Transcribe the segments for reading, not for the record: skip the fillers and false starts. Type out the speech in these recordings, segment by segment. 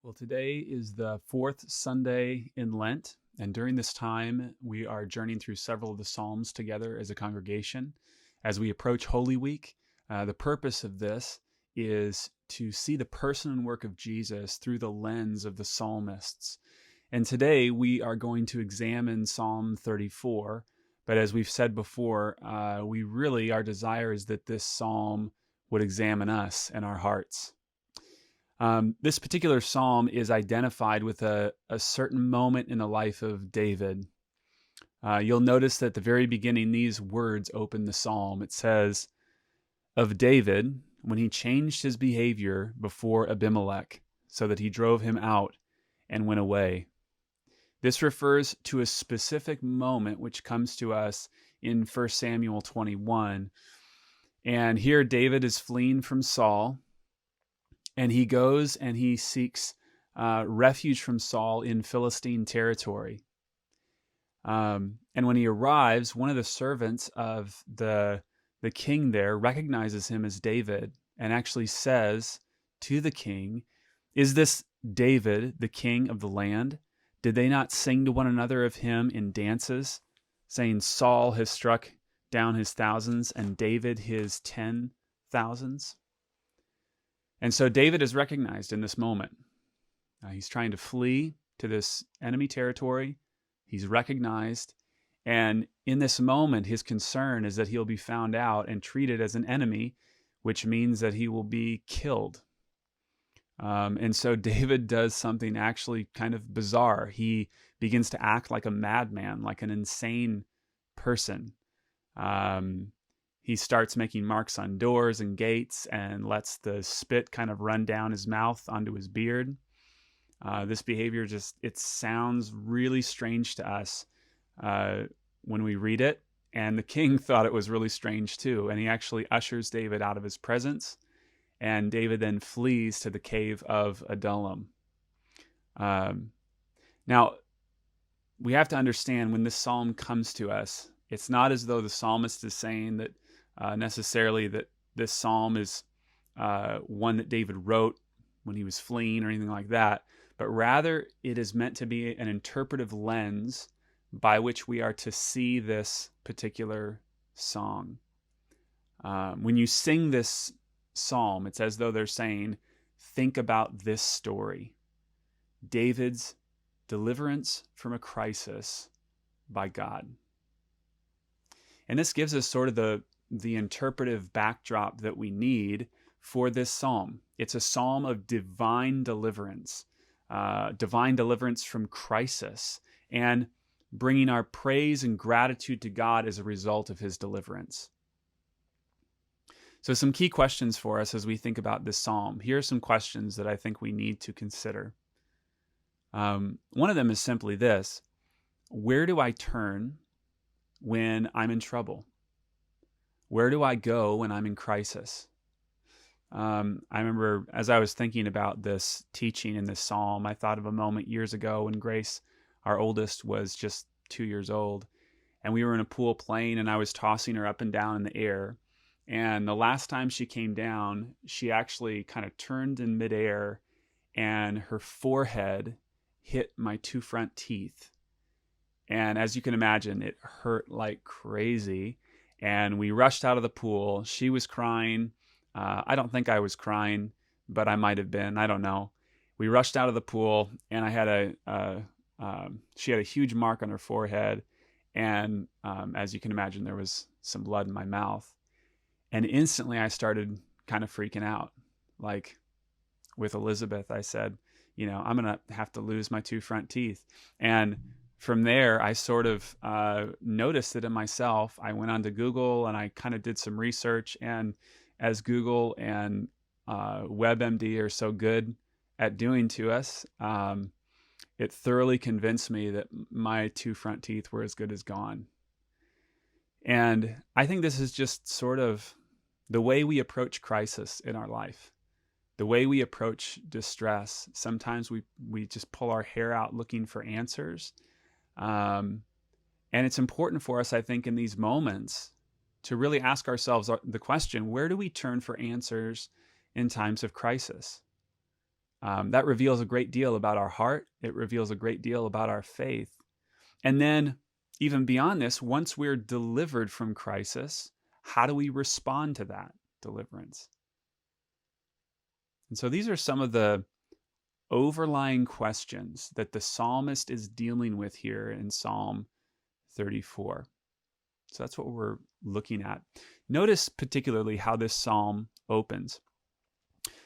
Well, today is the fourth Sunday in Lent, and during this time, we are journeying through several of the Psalms together as a congregation. As we approach Holy Week, the purpose of this is to see the person and work of Jesus through the lens of the psalmists. And today, we are going to examine Psalm 34. But as we've said before, our desire is that this psalm would examine us and our hearts. This particular psalm is identified with a certain moment in the life of David. You'll notice that at the very beginning, these words open the psalm. It says, of David, when he changed his behavior before Abimelech, so that he drove him out and went away. This refers to a specific moment which comes to us in 1 Samuel 21. And here David is fleeing from Saul. And he goes and he seeks refuge from Saul in Philistine territory. And when he arrives, one of the servants of the king there recognizes him as David and actually says to the king, "Is this David, the king of the land? Did they not sing to one another of him in dances, saying, Saul has struck down his thousands and David his 10,000s?" And so David is recognized in this moment. He's trying to flee to this enemy territory. He's recognized. And in this moment, his concern is that he'll be found out and treated as an enemy, which means that he will be killed. And so David does something actually kind of bizarre. He begins to act like a madman, like an insane person. He starts making marks on doors and gates and lets the spit kind of run down his mouth onto his beard. This behavior it sounds really strange to us when we read it. And the king thought it was really strange too. And he actually ushers David out of his presence. And David then flees to the cave of Adullam. Now, we have to understand when this psalm comes to us, it's not as though the psalmist is saying that necessarily that this psalm is one that David wrote when he was fleeing or anything like that, but rather it is meant to be an interpretive lens by which we are to see this particular song. When you sing this psalm, it's as though they're saying, think about this story. David's deliverance from a crisis by God. And this gives us sort of the interpretive backdrop that we need for this psalm. It's a psalm of divine deliverance from crisis, and bringing our praise and gratitude to God as a result of his deliverance. So some key questions for us as we think about this psalm. Here are some questions that I think we need to consider. One of them is simply this: where do I turn when I'm in trouble? Where do I go when I'm in crisis? I remember as I was thinking about this teaching in this psalm, I thought of a moment years ago when Grace, our oldest, was just 2 years old. And we were in a pool playing, and I was tossing her up and down in the air. And the last time she came down, she actually kind of turned in midair, and her forehead hit my 2 front teeth. And as you can imagine, it hurt like crazy. And we rushed out of the pool. She was crying. I don't think I was crying, but I might have been. I don't know. We rushed out of the pool, and I had she had a huge mark on her forehead. And as you can imagine, there was some blood in my mouth. And instantly I started kind of freaking out. Like with Elizabeth, I said, I'm going to have to lose my 2 front teeth. And from there, I sort of noticed it in myself. I went onto Google and I kind of did some research. And as Google and WebMD are so good at doing to us, it thoroughly convinced me that my 2 front teeth were as good as gone. And I think this is just sort of the way we approach crisis in our life, the way we approach distress. Sometimes we just pull our hair out looking for answers. And it's important for us, I think, in these moments to really ask ourselves the question, where do we turn for answers in times of crisis? That reveals a great deal about our heart. It reveals a great deal about our faith. And then, even beyond this, once we're delivered from crisis, how do we respond to that deliverance? And so these are some of the overlying questions that the psalmist is dealing with here in Psalm 34. So that's what we're looking at. Notice particularly how this psalm opens.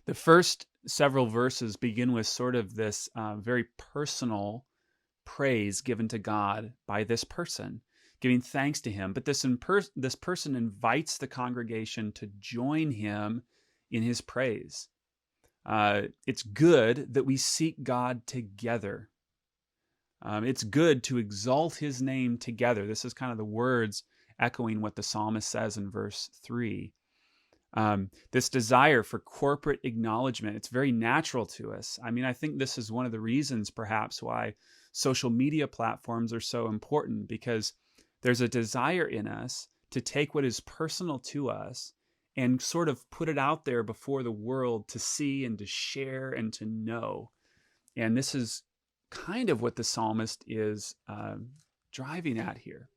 The first several verses begin with sort of this very personal praise given to God by this person, giving thanks to him. But this person invites the congregation to join him in his praise. It's good that we seek God together. It's good to exalt his name together. This is kind of the words echoing what the psalmist says in verse 3. This desire for corporate acknowledgement, it's very natural to us. I mean, I think this is one of the reasons perhaps why social media platforms are so important, because there's a desire in us to take what is personal to us and sort of put it out there before the world to see and to share and to know. And this is kind of what the psalmist is driving at here.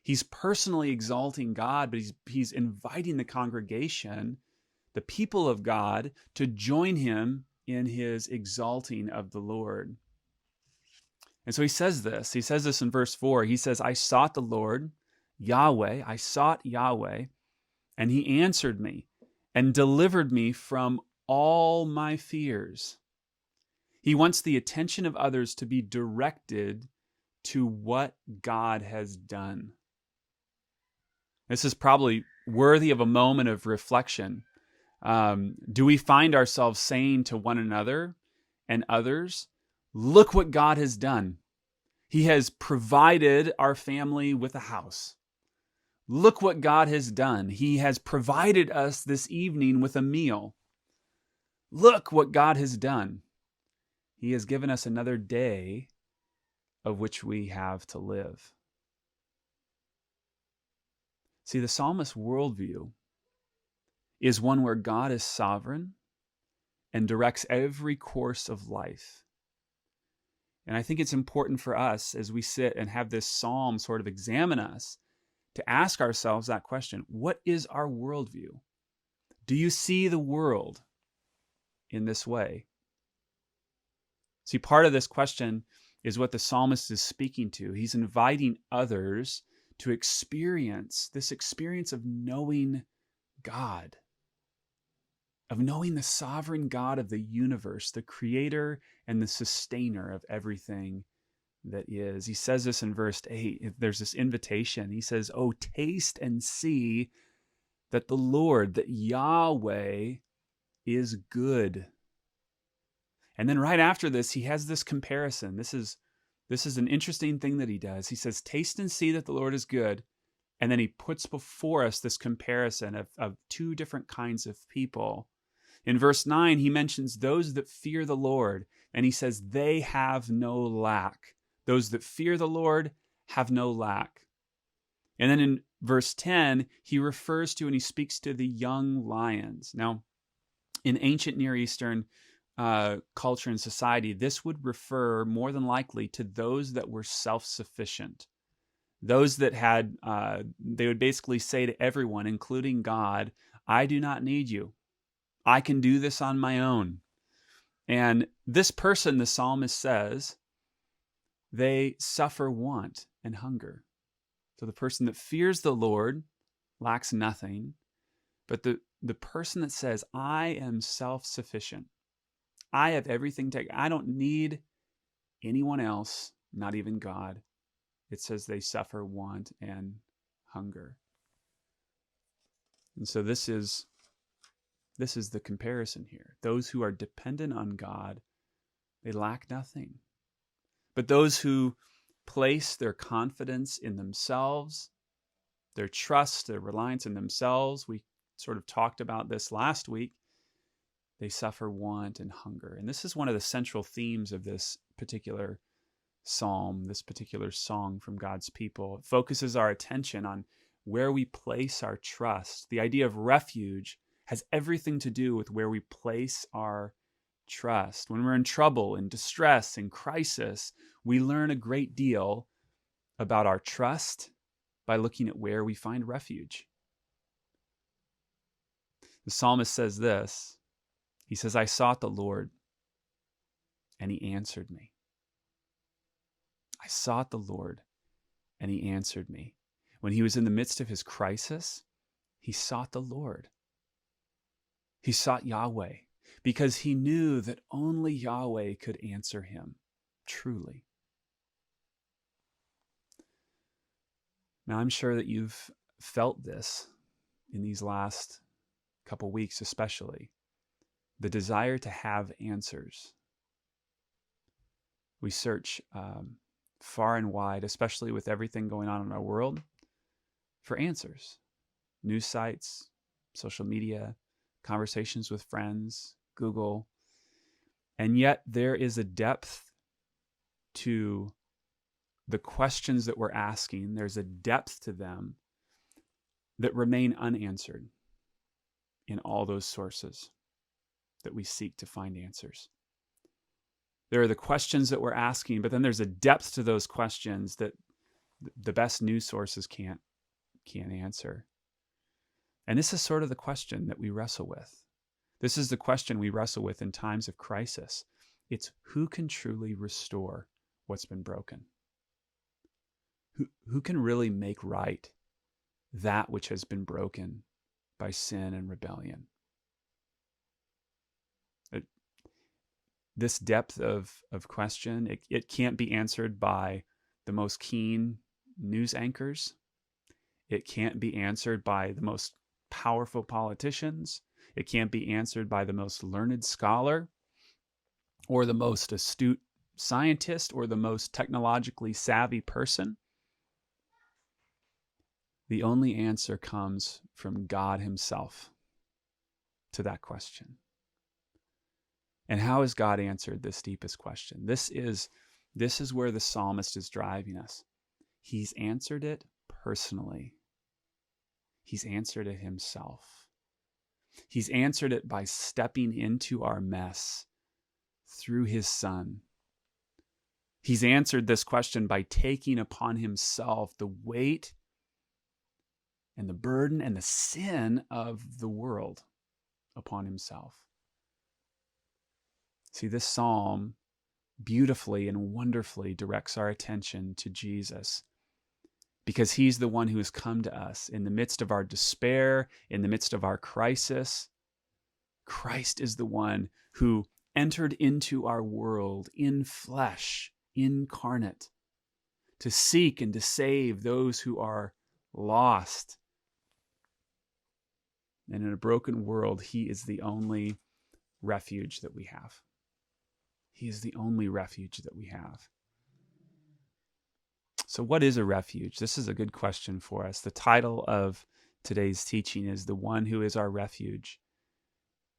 He's personally exalting God, but he's inviting the congregation, the people of God, to join him in his exalting of the Lord. And so he says this in verse 4. He says, I sought the Lord, Yahweh, I sought Yahweh, and he answered me and delivered me from all my fears. He wants the attention of others to be directed to what God has done. This is probably worthy of a moment of reflection. Do we find ourselves saying to one another and others, look what God has done. He has provided our family with a house. Look what God has done. He has provided us this evening with a meal. Look what God has done. He has given us another day of which we have to live. See, the psalmist's worldview is one where God is sovereign and directs every course of life. And I think it's important for us as we sit and have this psalm sort of examine us to ask ourselves that question. What is our worldview? Do you see the world in this way? See, part of this question is what the psalmist is speaking to. He's inviting others to experience this experience of knowing God, of knowing the sovereign God of the universe, the creator and the sustainer of everything that is. He says this in verse 8. There's this invitation. He says, oh, taste and see that the Lord, that Yahweh is good. And then right after this, he has this comparison. This is an interesting thing that he does. He says, taste and see that the Lord is good. And then he puts before us this comparison of two different kinds of people. In verse 9, he mentions those that fear the Lord, and he says they have no lack. Those that fear the Lord have no lack. And then in verse 10, he refers to and he speaks to the young lions. Now, in ancient Near Eastern culture and society, this would refer more than likely to those that were self-sufficient. Those that had, they would basically say to everyone, including God, I do not need you. I can do this on my own. And this person, the psalmist says, they suffer want and hunger. So the person that fears the Lord lacks nothing, but the person that says, I am self-sufficient, I have everything I don't need anyone else, not even God. It says they suffer want and hunger. And so this is the comparison here. Those who are dependent on God, they lack nothing. But those who place their confidence in themselves, their trust, their reliance in themselves, we sort of talked about this last week, they suffer want and hunger. And this is one of the central themes of this particular psalm, this particular song from God's people. It focuses our attention on where we place our trust. The idea of refuge has everything to do with where we place our trust. When we're in trouble, in distress, in crisis, we learn a great deal about our trust by looking at where we find refuge. The psalmist says this. He says, I sought the Lord, and he answered me. I sought the Lord, and he answered me. When he was in the midst of his crisis, he sought the Lord. He sought Yahweh because he knew that only Yahweh could answer him truly. Now, I'm sure that you've felt this in these last couple weeks, especially the desire to have answers. We search far and wide, especially with everything going on in our world, for answers. News sites, social media, conversations with friends, Google. And yet there is a depth to the questions that we're asking. There's a depth to them that remain unanswered in all those sources that we seek to find answers. There are the questions that we're asking, but then there's a depth to those questions that the best news sources can't answer. And this is sort of the question that we wrestle with. This is the question we wrestle with in times of crisis. It's who can truly restore what's been broken? Who can really make right that which has been broken by sin and rebellion? This depth of question, it can't be answered by the most keen news anchors. It can't be answered by the most powerful politicians. It can't be answered by the most learned scholar or the most astute scientist or the most technologically savvy person. The only answer comes from God himself to that question. And how has God answered this deepest question? This is where the psalmist is driving us. He's answered it personally. He's answered it himself. He's answered it by stepping into our mess through his Son. He's answered this question by taking upon himself the weight and the burden and the sin of the world upon himself. See, this psalm beautifully and wonderfully directs our attention to Jesus, because he's the one who has come to us in the midst of our despair, in the midst of our crisis. Christ is the one who entered into our world in flesh, incarnate, to seek and to save those who are lost. And in a broken world, he is the only refuge that we have. He is the only refuge that we have. So what is a refuge? This is a good question for us. The title of today's teaching is The One Who Is Our Refuge.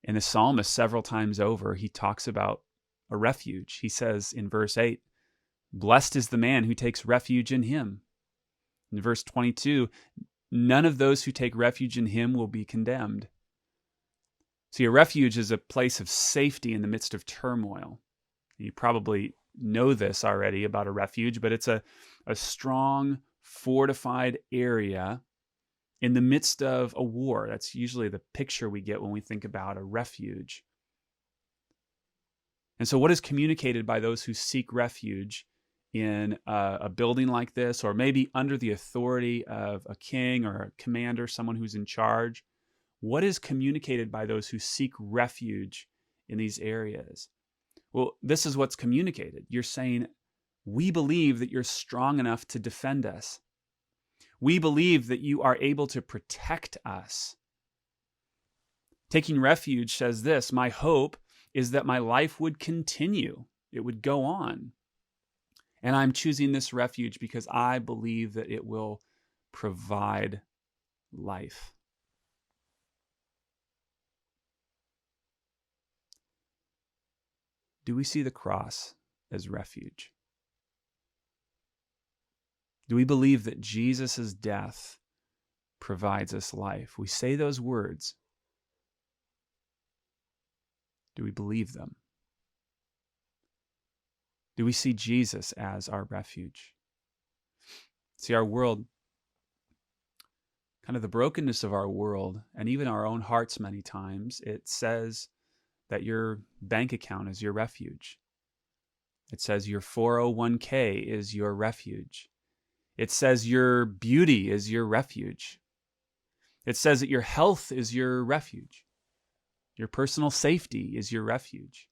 And the psalmist, several times over, he talks about a refuge. He says in verse 8, "Blessed is the man who takes refuge in him." In verse 22, "None of those who take refuge in him will be condemned." See, a refuge is a place of safety in the midst of turmoil. You probably know this already about a refuge, but it's a strong, fortified area in the midst of a war. That's usually the picture we get when we think about a refuge. And so what is communicated by those who seek refuge in a building like this, or maybe under the authority of a king or a commander, someone who's in charge? What is communicated by those who seek refuge in these areas? Well, this is what's communicated. You're saying, we believe that you're strong enough to defend us. We believe that you are able to protect us. Taking refuge says this: my hope is that my life would continue. It would go on. And I'm choosing this refuge because I believe that it will provide life. Do we see the cross as refuge? Do we believe that Jesus' death provides us life? We say those words. Do we believe them? Do we see Jesus as our refuge? See, our world, kind of the brokenness of our world, and even our own hearts many times, it says that your bank account is your refuge. It says your 401k is your refuge. It says your beauty is your refuge. It says that your health is your refuge. Your personal safety is your refuge.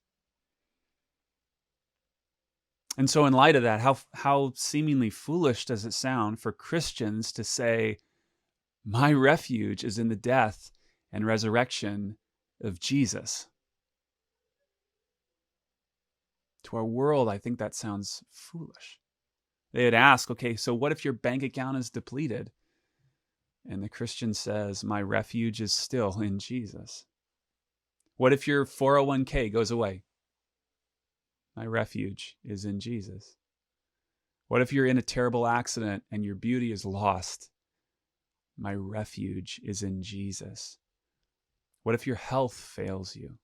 And so in light of that, how seemingly foolish does it sound for Christians to say, my refuge is in the death and resurrection of Jesus? To our world, I think that sounds foolish. They'd ask, okay, so what if your bank account is depleted? And the Christian says, my refuge is still in Jesus. What if your 401k goes away? My refuge is in Jesus. What if you're in a terrible accident and your beauty is lost? My refuge is in Jesus. What if your health fails you?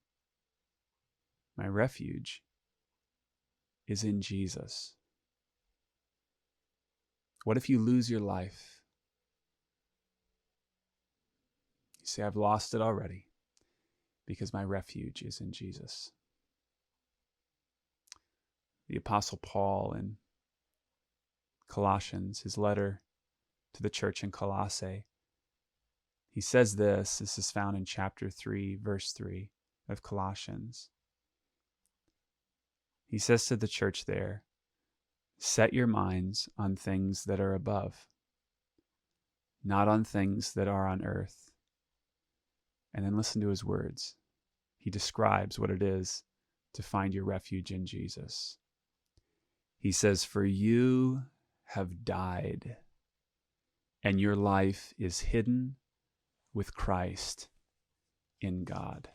My refuge is in Jesus. What if you lose your life? You say, I've lost it already because my refuge is in Jesus. The Apostle Paul in Colossians, his letter to the church in Colossae, he says this is found in chapter 3, verse 3 of Colossians. He says to the church there, set your minds on things that are above, not on things that are on earth. And then listen to his words. He describes what it is to find your refuge in Jesus. He says, for you have died, and your life is hidden with Christ in God.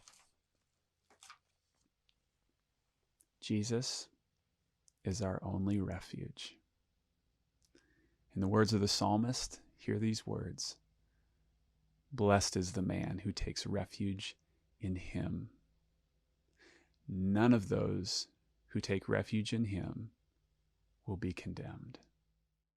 Jesus is our only refuge. In the words of the psalmist, hear these words. Blessed is the man who takes refuge in him. None of those who take refuge in him will be condemned.